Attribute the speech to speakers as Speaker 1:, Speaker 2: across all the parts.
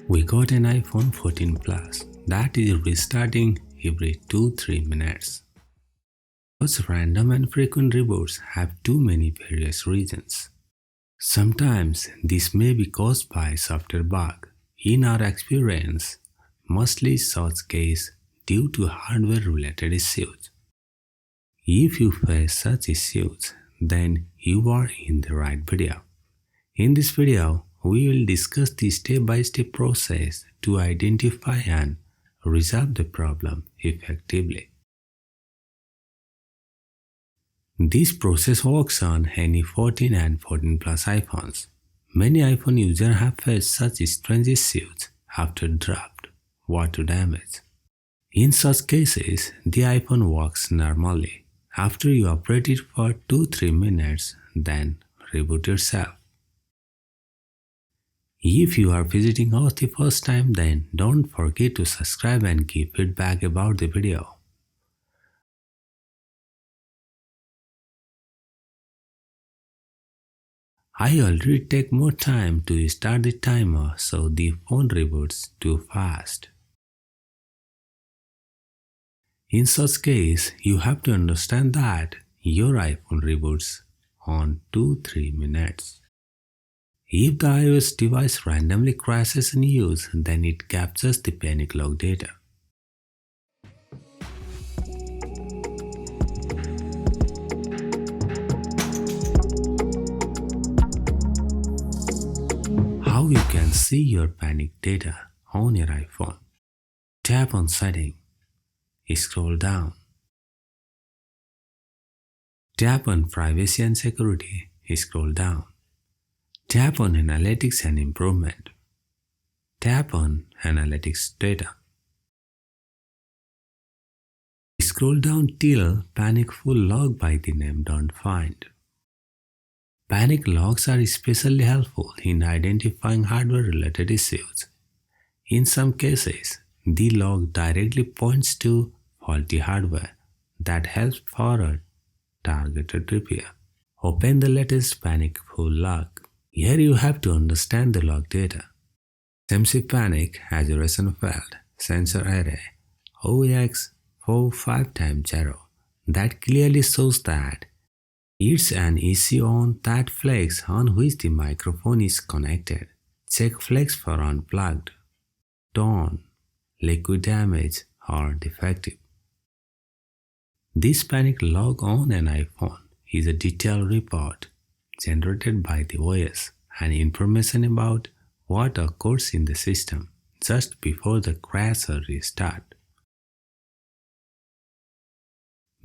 Speaker 1: We got an iPhone 14 Plus that is restarting every 2-3 minutes. Those random and frequent reboots have too many various reasons. Sometimes this may be caused by software bug. In our experience, mostly such case due to hardware related issues. If you face such issues, then you are in the right video. In this video, we will discuss the step-by-step process to identify and resolve the problem effectively. This process works on any 14 and 14 Plus iPhones. Many iPhone users have faced such strange issues after draft, water damage. In such cases, the iPhone works normally. After you operate it for 2-3 minutes, then reboot yourself. If you are visiting us the first time, then don't forget to subscribe and give feedback about the video. I already take more time to start the timer so the phone reboots too fast. In such case, you have to understand that your iPhone reboots on 2-3 minutes. If the iOS device randomly crashes in use, then it captures the panic log data. How you can see your panic data on your iPhone? Tap on Setting, scroll down. Tap on Privacy and Security, scroll down. Tap on Analytics and Improvement. Tap on Analytics Data. Scroll down till Panic Full Log by the name don't find. Panic logs are especially helpful in identifying hardware-related issues. In some cases, the log directly points to faulty hardware that helps forward targeted repair. Open the latest Panic Full Log. Here you have to understand the log data. SMC Panic Exaggeration Failed Sensor Array OX45x0 that clearly shows that it's an issue on that flex on which the microphone is connected. Check flex for unplugged, torn, liquid damage or defective. This panic log on an iPhone is a detailed report generated by the OS and information about what occurs in the system just before the crash or restart.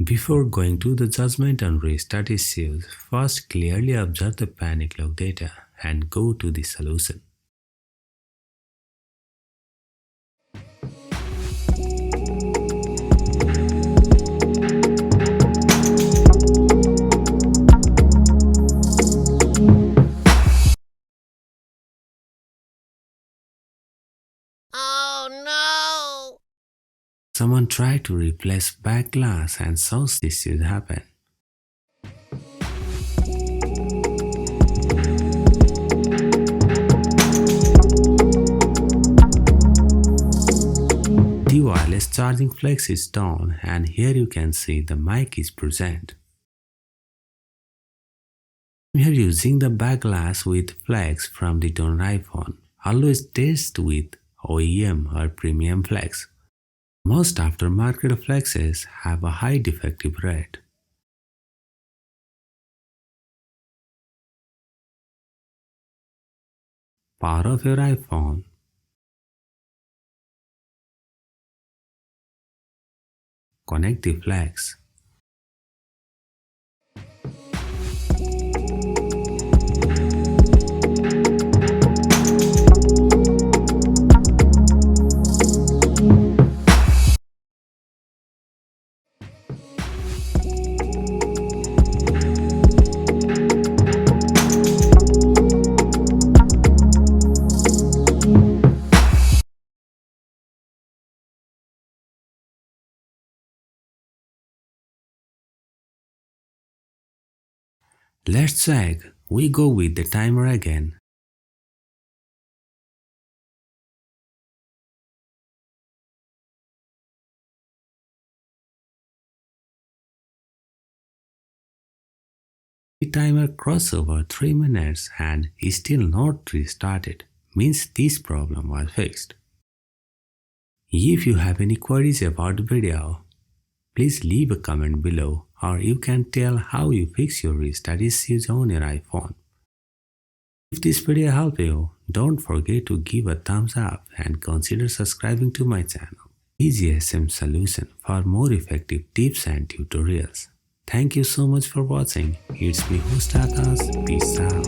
Speaker 1: Before going to the judgment on restart issues, first clearly observe the panic log data and go to the solution.
Speaker 2: Oh no!
Speaker 1: Someone tried to replace back glass and such issues happen. The wireless charging flex is down and here you can see the mic is present. We are using the back glass with flex from the torn iPhone. Always test with OEM or premium flex. Most aftermarket flexes have a high defective rate. Power off your iPhone. Connect the flex. Let's check. We go with the timer again. The timer crossed over 3 minutes and is still not restarted, means this problem was fixed. If you have any queries about the video, please leave a comment below, or you can tell how you fix your restart issues on your iPhone. If this video helped you, don't forget to give a thumbs up and consider subscribing to my channel, Thegsmsolution, for more effective tips and tutorials. Thank you so much for watching. It's me, host Akash. Peace out.